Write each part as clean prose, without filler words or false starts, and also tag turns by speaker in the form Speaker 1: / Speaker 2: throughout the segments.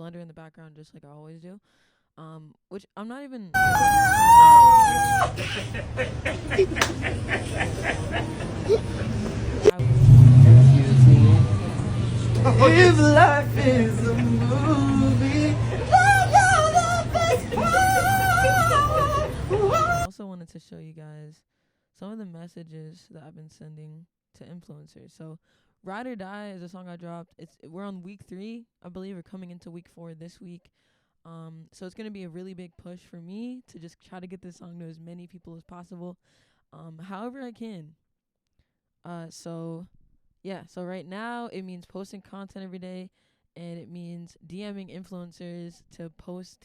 Speaker 1: Blender in the background just like I always do. Which I'm not even.
Speaker 2: If life is a movie,
Speaker 1: I also wanted to show you guys some of the messages that I've been sending to influencers. So, Ride or Die is a song I dropped. We're on week 3, I believe. We're coming into week 4 this week. So it's gonna be a really big push for me to just try to get this song to as many people as possible, however I can. So right now it means posting content every day, and it means DMing influencers to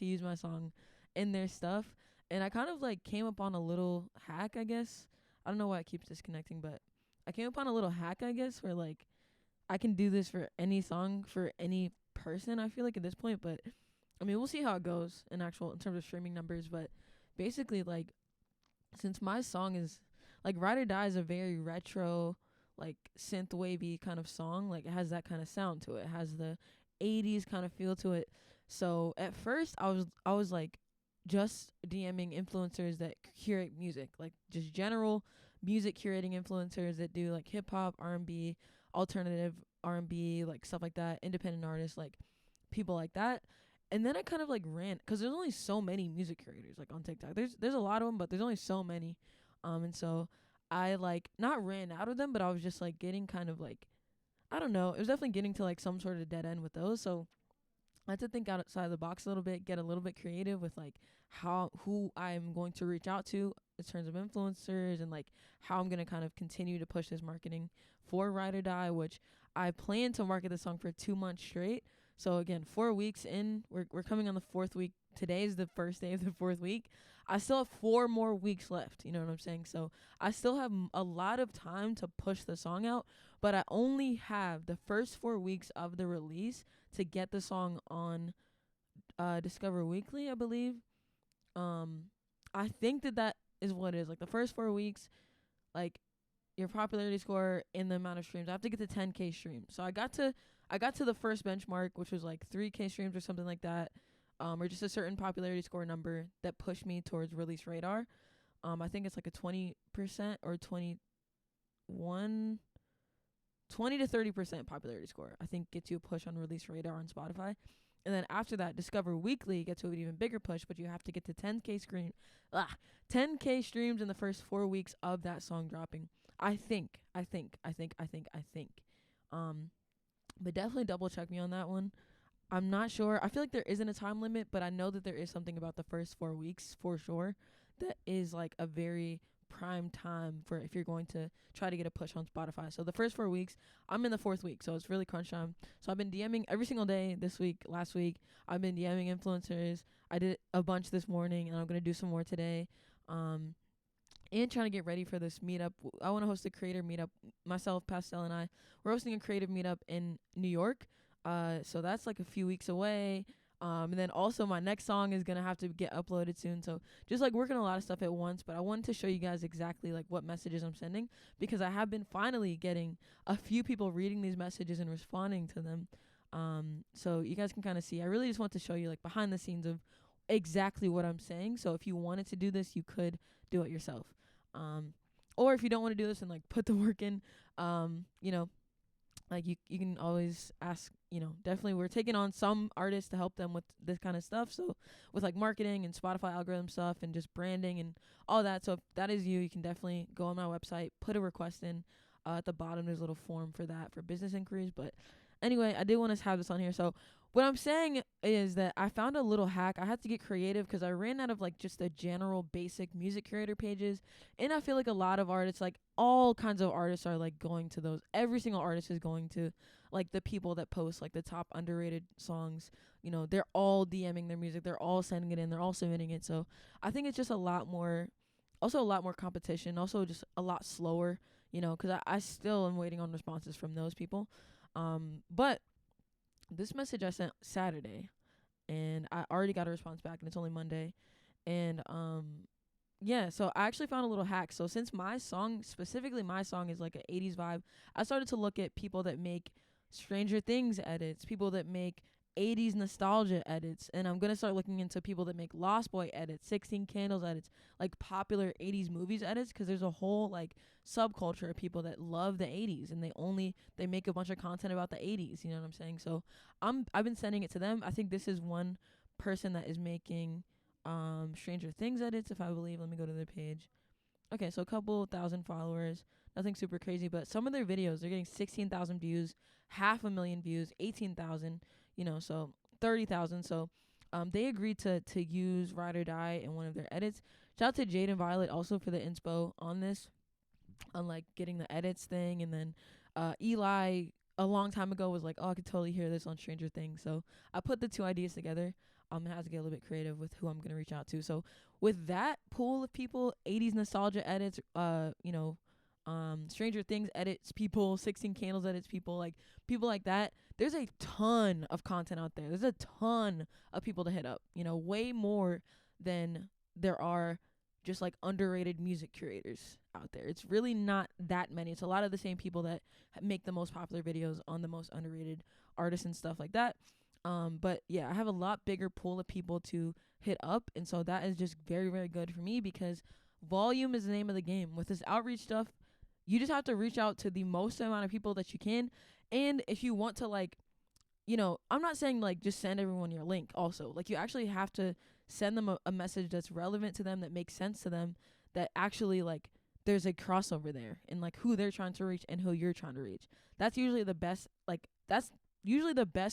Speaker 1: use my song in their stuff. And I kind of like came upon a little hack, I guess. I don't know why it keeps disconnecting, but I came upon a little hack, I guess, where like I can do this for any song for any person, I feel like at this point. But I mean, we'll see how it goes in terms of streaming numbers. But basically, like, since my song is like Ride or Die is a very retro, like synth wavy kind of song. Like, it has that kind of sound to it. It has the 80s kind of feel to it. So at first I was like just DMing influencers that curate music, like just general music curating influencers that do like hip hop, R&B, alternative R&B, like stuff like that, independent artists, like people like that. And then I kind of like ran, because there's only so many music curators like on TikTok. There's a lot of them, but there's only so many. And so I like not ran out of them, but I was just like getting kind of like, I don't know, it was definitely getting to like some sort of dead end with those. So I had to think outside the box a little bit, get a little bit creative with like who I'm going to reach out to in terms of influencers, and like how I'm gonna kind of continue to push this marketing for Ride or Die, which I plan to market the song for 2 months straight. So again, 4 weeks in, we're coming on the 4th week. Today is the first day of the 4th week. I still have 4 more weeks left. You know what I'm saying? So I still have a lot of time to push the song out, but I only have the first 4 weeks of the release to get the song on Discover Weekly, I believe. I think that is what it is. Like the first 4 weeks, like your popularity score in the amount of streams. I have to get to 10K streams. So I got to the first benchmark, which was like 3K streams or something like that. Or just a certain popularity score number that pushed me towards Release Radar. I think it's like a 20% or 20 to 30% popularity score. I think gets you a push on Release Radar on Spotify. And then after that, Discover Weekly gets to an even bigger push, but you have to get to 10K streams in the first 4 weeks of that song dropping. I think. But definitely double check me on that one. I'm not sure. I feel like there isn't a time limit, but I know that there is something about the first 4 weeks for sure that is like a very prime time for if you're going to try to get a push on Spotify. So the first 4 weeks, I'm in the 4th week, so it's really crunch time. So I've been DMing every single day this week. Last week, I've been DMing influencers. I did a bunch this morning, and I'm going to do some more today. And trying to get ready for this meetup. I want to host a creator meetup. Myself, Pastel, and I, we're hosting a creative meetup in New York. So that's like a few weeks away. And then also my next song is going to have to get uploaded soon. So just like working a lot of stuff at once, but I wanted to show you guys exactly like what messages I'm sending, because I have been finally getting a few people reading these messages and responding to them. So you guys can kind of see, I really just want to show you like behind the scenes of exactly what I'm saying. So if you wanted to do this, you could do it yourself. Or if you don't want to do this and like put the work in, you know, like you can always ask, you know, definitely we're taking on some artists to help them with this kind of stuff. So with like marketing and Spotify algorithm stuff and just branding and all that. So if that is you can definitely go on my website, put a request in. At the bottom, there's a little form for that for business inquiries. But anyway, I did want to have this on here. So what I'm saying is that I found a little hack. I had to get creative because I ran out of like just the general basic music curator pages. And I feel like a lot of artists, like all kinds of artists are like going to those. Every single artist is going to like the people that post like the top underrated songs. You know, they're all DMing their music. They're all sending it in. They're all submitting it. So I think it's just a lot more competition. Also just a lot slower, you know, because I still am waiting on responses from those people. But this message I sent Saturday, and I already got a response back, and it's only Monday. And yeah, so I actually found a little hack. So since my song is like an 80s vibe, I started to look at people that make Stranger Things edits, people that make 80s nostalgia edits, and I'm gonna start looking into people that make Lost Boy edits, 16 Candles edits, like popular 80s movies edits, because there's a whole like subculture of people that love the 80s, and they make a bunch of content about the 80s. You know what I'm saying? So I've been sending it to them. I think this is one person that is making Stranger Things edits, if I believe. Let me go to their page. Okay, so a couple thousand followers, nothing super crazy, but some of their videos, they're getting 16,000 views, 500,000 views, 18,000, so 30,000. So they agreed to use Ride or Die in one of their edits. Shout out to Jade and Violet also for the inspo on this, on like getting the edits thing. And then Eli a long time ago was like, oh, I could totally hear this on Stranger Things. So I put the two ideas together. I have to get a little bit creative with who I'm going to reach out to. So with that pool of people, 80s nostalgia edits, Stranger Things edits people, 16 Candles edits people, like people like that, there's a ton of content out there. There's a ton of people to hit up, way more than there are just like underrated music curators out there. It's really not that many. It's a lot of the same people that make the most popular videos on the most underrated artists and stuff like that. But yeah, I have a lot bigger pool of people to hit up, and so that is just very, very good for me, because volume is the name of the game. With this outreach stuff, you just have to reach out to the most amount of people that you can. And if you want to, like, I'm not saying like just send everyone your link also. Like, you actually have to send them a message that's relevant to them, that makes sense to them, that actually like there's a crossover there in like who they're trying to reach and who you're trying to reach. That's usually the best,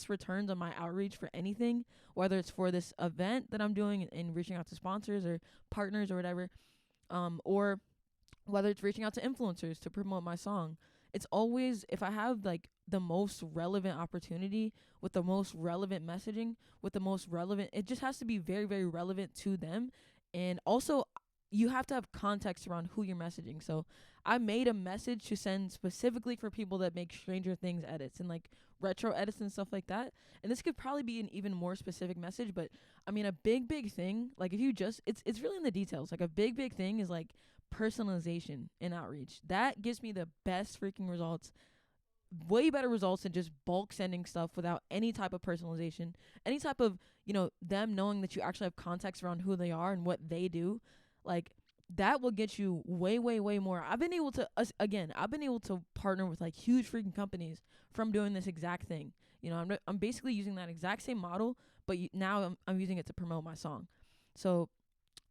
Speaker 1: returns on my outreach for anything, whether it's for this event that I'm doing and reaching out to sponsors or partners or whatever, or whether it's reaching out to influencers to promote my song. It's always, if I have like the most relevant opportunity with the most relevant messaging, with the most relevant, it just has to be very, very relevant to them. And also, you have to have context around who you're messaging. So I made a message to send specifically for people that make Stranger Things edits and like retro edits and stuff like that. And this could probably be an even more specific message, but I mean, a big, big thing, like if you just, it's really in the details. Like a big, big thing is like personalization and outreach. That gives me the best freaking results, way better results than just bulk sending stuff without any type of personalization, any type of, them knowing that you actually have context around who they are and what they do. Like, that will get you way, way, way more. I've been able to partner with like huge freaking companies from doing this exact thing. I'm basically using that exact same model, but now I'm using it to promote my song. So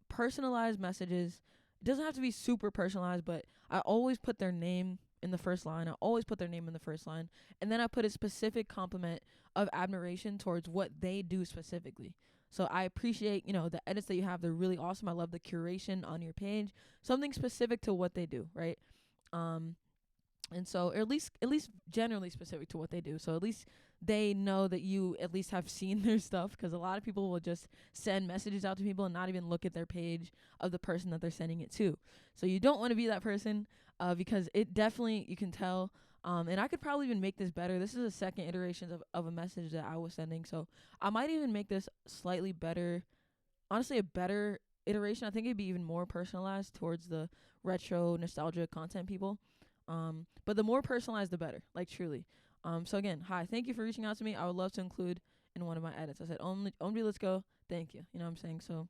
Speaker 1: personalized messages, it doesn't have to be super personalized, but I always put their name in the first line. And then I put a specific compliment of admiration towards what they do specifically. So I appreciate, the edits that you have. They're really awesome. I love the curation on your page. Something specific to what they do, right? And so at least generally specific to what they do. So at least they know that you at least have seen their stuff, because a lot of people will just send messages out to people and not even look at their page of the person that they're sending it to. So you don't want to be that person, because it definitely, you can tell. And I could probably even make this better. This is a second iteration of a message that I was sending. So I might even make this slightly better. Honestly, a better iteration. I think it'd be even more personalized towards the retro nostalgia content people. But the more personalized, the better. Like, truly. So again, hi, thank you for reaching out to me. I would love to include in one of my edits. I said, only, let's go. Thank you. You know what I'm saying? So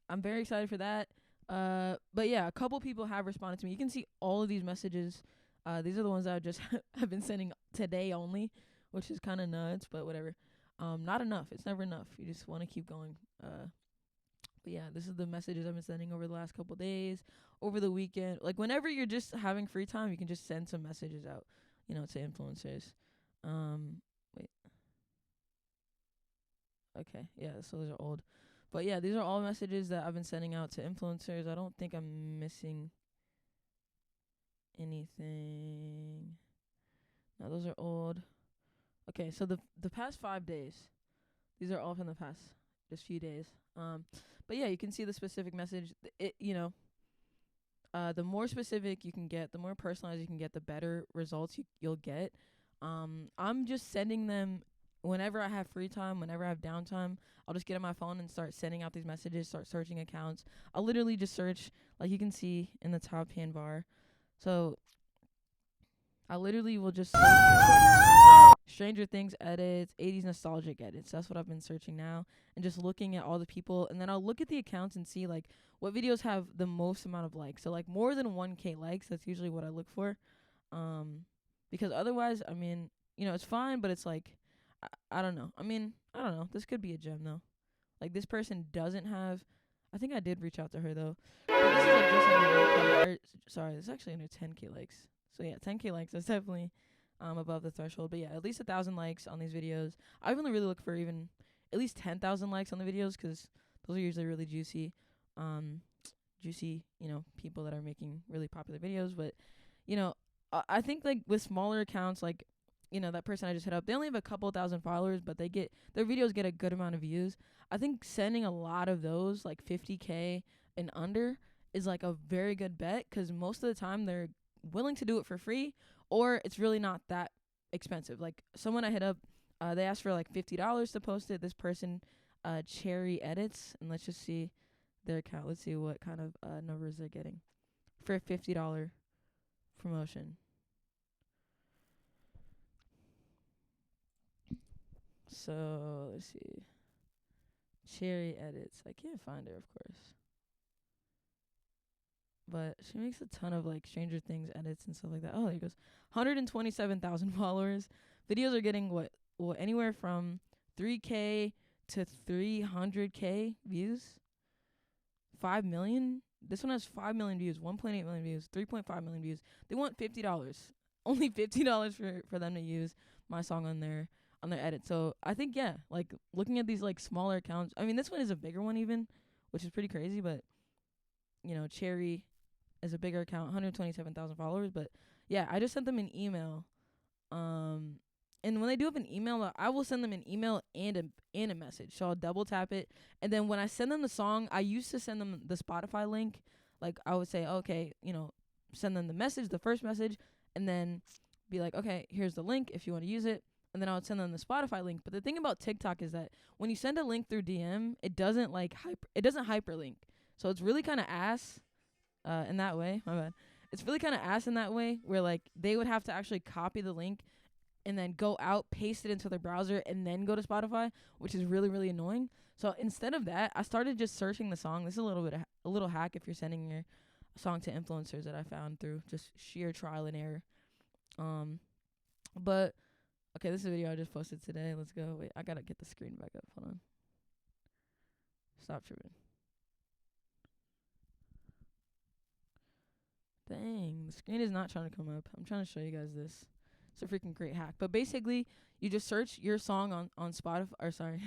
Speaker 1: I'm very excited for that. But yeah, a couple people have responded to me. You can see all of these messages. These are the ones that I just have been sending today only, which is kind of nuts, but whatever. Not enough. It's never enough. You just want to keep going. But yeah, this is the messages I've been sending over the last couple days, over the weekend. Like, whenever you're just having free time, you can just send some messages out, to influencers. Wait. Okay, yeah, so those are old. But yeah, these are all messages that I've been sending out to influencers. I don't think I'm missing anything. No, those are old. Okay, so the past 5 days, these are all from the past just few days. But yeah, you can see the specific message. The more specific you can get, the more personalized you can get, the better results you'll get. I'm just sending them whenever I have free time, whenever I have downtime. I'll just get on my phone and start sending out these messages, start searching accounts. I'll literally just search, like you can see in the top hand bar. So I literally will just search Stranger Things edits, 80s nostalgic edits. That's what I've been searching now, and just looking at all the people, and then I'll look at the accounts and see like what videos have the most amount of likes. So like more than 1K likes. That's usually what I look for. Because otherwise, I mean, it's fine, but it's like I don't know. I mean, I don't know. This could be a gem though. Like this person doesn't have. I think I did reach out to her though. But this is like just under 1K. Sorry, this is actually under 10K likes. So yeah, 10K likes. That's definitely above the threshold. But yeah, at least 1,000 likes on these videos. I only really look for even at least 10,000 likes on the videos, because those are usually really juicy, people that are making really popular videos. But I think like with smaller accounts, like that person I just hit up, they only have a couple thousand followers, but their videos get a good amount of views. I think sending a lot of those, like 50K and under, is like a very good bet, because most of the time they're willing to do it for free, or it's really not that expensive. Like someone I hit up, they asked for like $50 to post it. This person, Cherry Edits, and let's just see their account. Let's see what kind of numbers they're getting for a $50 promotion. So let's see. Cherry Edits. I can't find her, of course. But she makes a ton of like Stranger Things edits and stuff like that. Oh, there goes. 127,000 followers. Videos are getting what anywhere from 3K to 300K views. 5 million. This one has 5 million views, 1.8 million views, 3.5 million views. They want $50. Only $50 for them to use my song on their edit. So I think, yeah, like looking at these like smaller accounts. I mean, this one is a bigger one even, which is pretty crazy. But Cherry is a bigger account, 127,000 followers. But yeah, I just sent them an email. And when they do have an email, I will send them an email and a message. So I'll double tap it, and then when I send them the song, I used to send them the Spotify link. Like I would say, okay, send them the message, the first message, and then be like, okay, here's the link if you want to use it. And then I would send them the Spotify link. But the thing about TikTok is that when you send a link through DM, it doesn't hyperlink. So it's really kind of ass in that way. My bad. It's really kind of ass in that way, where like they would have to actually copy the link and then go out, paste it into their browser, and then go to Spotify, which is really, really annoying. So instead of that, I started just searching the song. This is a little hack if you're sending your song to influencers that I found through just sheer trial and error. But okay, this is a video I just posted today. Let's go. Wait, I gotta get the screen back up. Hold on. Stop tripping. Dang, the screen is not trying to come up. I'm trying to show you guys this. It's a freaking great hack. But basically, you just search your song on Spotify, or sorry,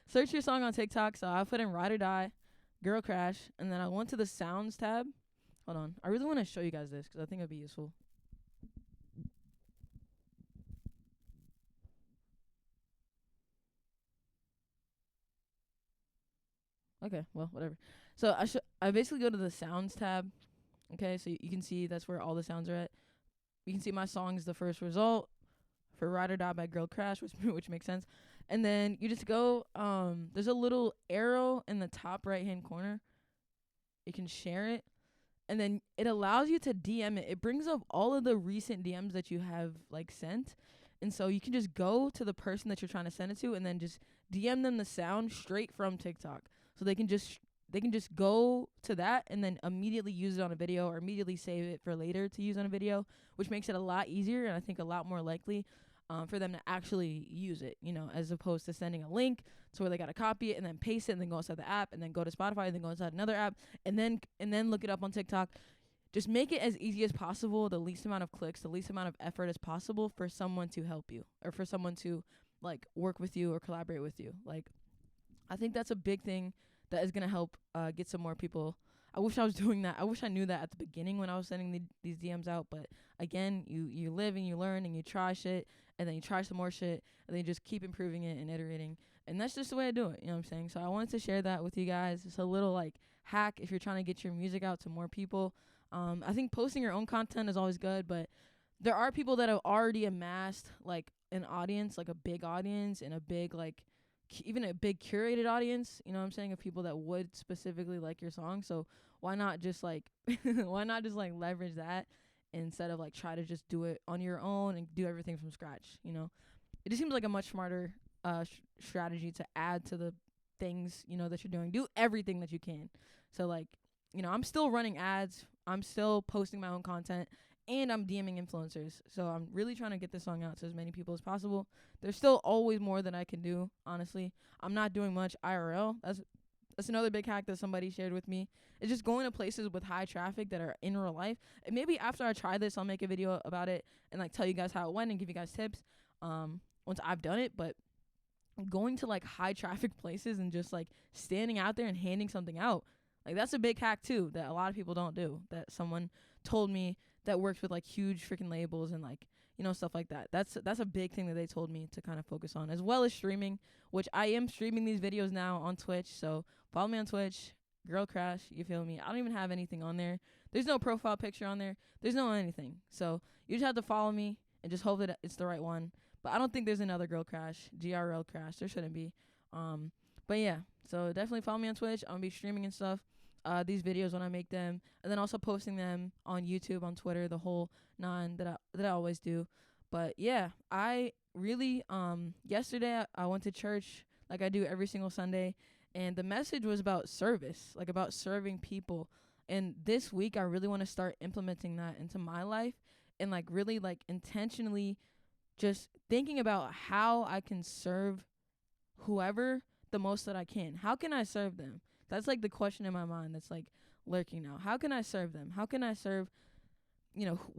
Speaker 1: search your song on TikTok. So I put in Ride or Die, Girl Krash, and then I went to the Sounds tab. Hold on. I really want to show you guys this because I think it'd be useful. Okay, well, whatever. So I basically go to the Sounds tab. Okay, so you can see that's where all the sounds are at. You can see my song is the first result for Ride or Die by Girl Krash, which makes sense. And then you just go, there's a little arrow in the top right-hand corner. You can share it. And then it allows you to DM it. It brings up all of the recent DMs that you have, like, sent. And so you can just go to the person that you're trying to send it to and then just DM them the sound straight from TikTok. So they can just go to that and then immediately use it on a video, or immediately save it for later to use on a video, which makes it a lot easier and I think a lot more likely for them to actually use it, as opposed to sending a link to where they got to copy it and then paste it and then go inside the app and then go to Spotify and then go inside another app and then look it up on TikTok. Just make it as easy as possible, the least amount of clicks, the least amount of effort as possible for someone to help you, or for someone to like work with you or collaborate with you. Like, I think that's a big thing that is going to help get some more people. I wish I was doing that. I wish I knew that at the beginning when I was sending these DMs out. But again, you live and you learn and you try shit, and then you try some more shit, and then you just keep improving it and iterating. And that's just the way I do it. You know what I'm saying? So I wanted to share that with you guys. It's a little like hack if you're trying to get your music out to more people. I think posting your own content is always good, but there are people that have already amassed like an audience, like a big audience, and a big like even a big curated audience, you know what I'm saying, of people that would specifically like your song. So why not just like leverage that instead of like try to just do it on your own and do everything from scratch, it just seems like a much smarter strategy to add to the things, that you're doing. Do everything that you can. So like, I'm still running ads, I'm still posting my own content, and I'm DMing influencers. So I'm really trying to get this song out to as many people as possible. There's still always more that I can do, honestly. I'm not doing much IRL. That's another big hack that somebody shared with me. It's just going to places with high traffic that are in real life. And maybe after I try this, I'll make a video about it and like tell you guys how it went and give you guys tips once I've done it. But going to like high traffic places and just like standing out there and handing something out, like that's a big hack too that a lot of people don't do, that someone told me that works with like huge freaking labels and like stuff like that. That's a big thing that they told me to kind of focus on, as well as streaming, which I am streaming these videos now on Twitch. So follow me on Twitch, Girl Krash. You feel me? I don't even have anything on there. There's no profile picture on there. There's no anything. So you just have to follow me and just hope that it's the right one. But I don't think there's another Girl Krash, GRL Krash. There shouldn't be. But yeah, so definitely follow me on Twitch. I'm gonna be streaming and stuff. These videos when I make them, and then also posting them on YouTube, on Twitter, the whole nine that I always do. But yeah, I really yesterday I went to church like I do every single Sunday, and the message was about service, like about serving people. And this week I really want to start implementing that into my life and like really like intentionally just thinking about how I can serve whoever the most that I can. How can I serve them? That's like the question in my mind that's like lurking now. How can I serve them? How can I serve,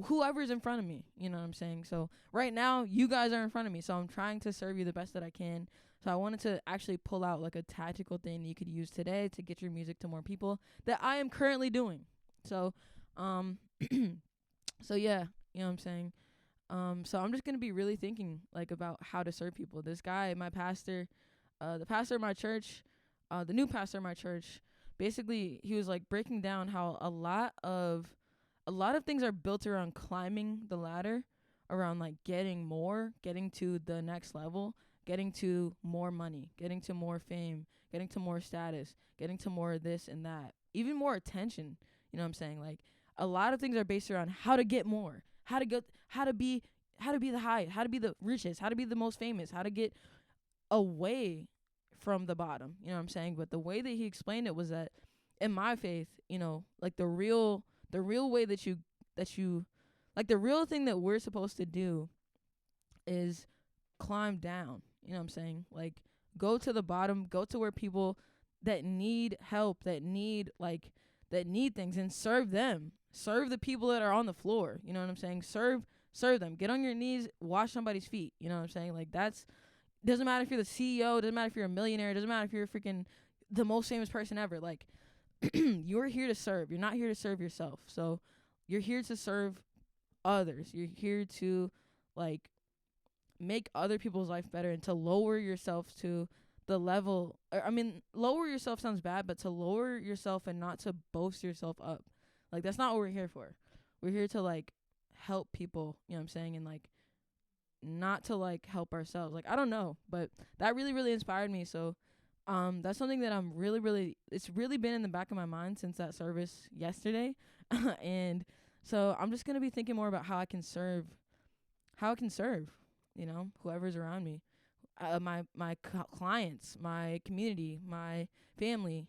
Speaker 1: whoever's in front of me? You know what I'm saying? So right now, you guys are in front of me. So I'm trying to serve you the best that I can. So I wanted to actually pull out like a tactical thing you could use today to get your music to more people that I am currently doing. So, so yeah, you know what I'm saying? So I'm just going to be really thinking like about how to serve people. This guy, my pastor, the pastor of my church, the new pastor of my church, basically he was like breaking down how a lot of things are built around climbing the ladder, around like getting more, getting to the next level, getting to more money, getting to more fame, getting to more status, getting to more this and that, even more attention. You know what I'm saying? Like a lot of things are based around how to get more, how to be the highest, how to be the richest, how to be the most famous, how to get away from the bottom. You know what I'm saying? But the way that he explained it was that in my faith, like the real way that you like the real thing that we're supposed to do is climb down. You know what I'm saying? Like go to the bottom, go to where people that need help, that need things, and serve them. Serve the people that are on the floor. You know what I'm saying? Serve them. Get on your knees, wash somebody's feet. You know what I'm saying? Like that's, doesn't matter if you're the CEO, doesn't matter if you're a millionaire, doesn't matter if you're freaking the most famous person ever. Like you're here to serve. You're not here to serve yourself. So you're here to serve others. You're here to like make other people's life better and to lower yourself to the level. Lower yourself sounds bad, but to lower yourself and not to boast yourself up. Like that's not what we're here for. We're here to like help people, you know what I'm saying? And like not to like help ourselves. Like I don't know, but that really, really inspired me. So that's something that I'm really, it's really been in the back of my mind since that service yesterday. And so I'm just going to be thinking more about how I can serve, whoever's around me, my clients, my community, my family,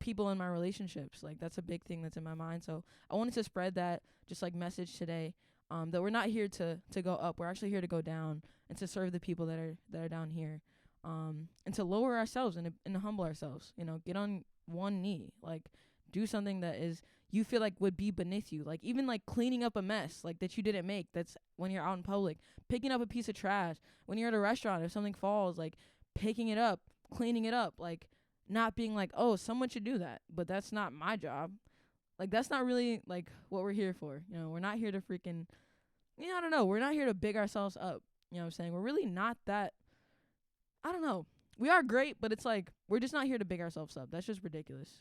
Speaker 1: people in my relationships. Like that's a big thing that's in my mind. So I wanted to spread that just like message today, that we're not here to go up. We're actually here to go down and to serve the people that are down here. And to lower ourselves and to humble ourselves, get on one knee, like do something that is, you feel like would be beneath you. Like even like cleaning up a mess like that you didn't make. That's when you're out in public, picking up a piece of trash when you're at a restaurant. If something falls, like picking it up, cleaning it up, like not being like, oh, someone should do that, but that's not my job. Like that's not really like what we're here for. We're not here to freaking, I don't know. We're not here to big ourselves up. You know what I'm saying? We're really not that. I don't know. We are great, but it's like we're just not here to big ourselves up. That's just ridiculous.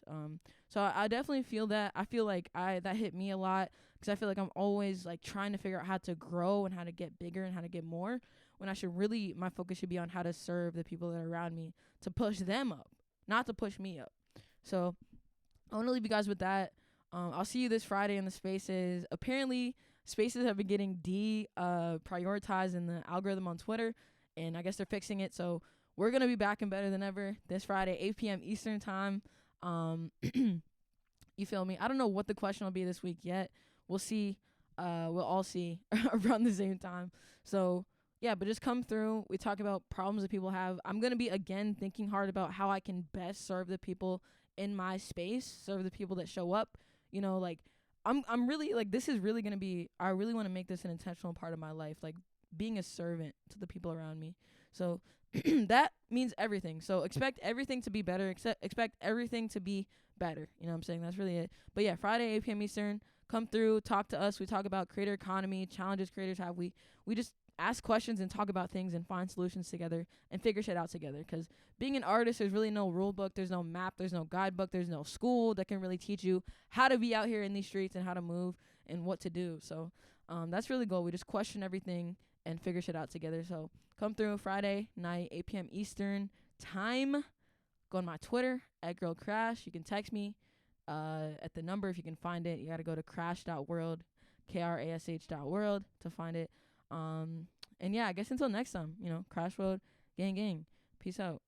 Speaker 1: So I definitely feel that. I feel like that hit me a lot because I feel like I'm always like trying to figure out how to grow and how to get bigger and how to get more, when I should really, my focus should be on how to serve the people that are around me, to push them up, not to push me up. So I want to leave you guys with that. I'll see you this Friday in the spaces. Apparently, spaces have been getting prioritized in the algorithm on Twitter. and I guess they're fixing it. So we're gonna be back and better than ever this Friday, 8 p.m. Eastern time. You feel me? I don't know what the question will be this week yet. We'll see. We'll all see around the same time. So yeah, but just come through. We talk about problems that people have. I'm gonna be again thinking hard about how I can best serve the people in my space, serve the people that show up. You know, like I'm really like, this is really gonna be. I really want to make this an intentional part of my life, like being a servant to the people around me. So that means everything. So expect everything to be better. Expect everything to be better. You know what I'm saying? That's really it. But yeah, Friday 8 p.m. Eastern. Come through, talk to us. We talk about creator economy, challenges creators have. We just ask questions and talk about things and find solutions together and figure shit out together. Because being an artist, there's really no rule book, there's no map, there's no guidebook, there's no school that can really teach you how to be out here in these streets and how to move and what to do. So that's really cool. We just question everything and figure shit out together. So come through Friday night, 8 p.m. Eastern time. Go on my Twitter at Girl Krash. You can text me at the number if you can find it. You got to go to krash.world, krash.world to find it. And yeah, I guess until next time, Crash World, gang gang. Peace out.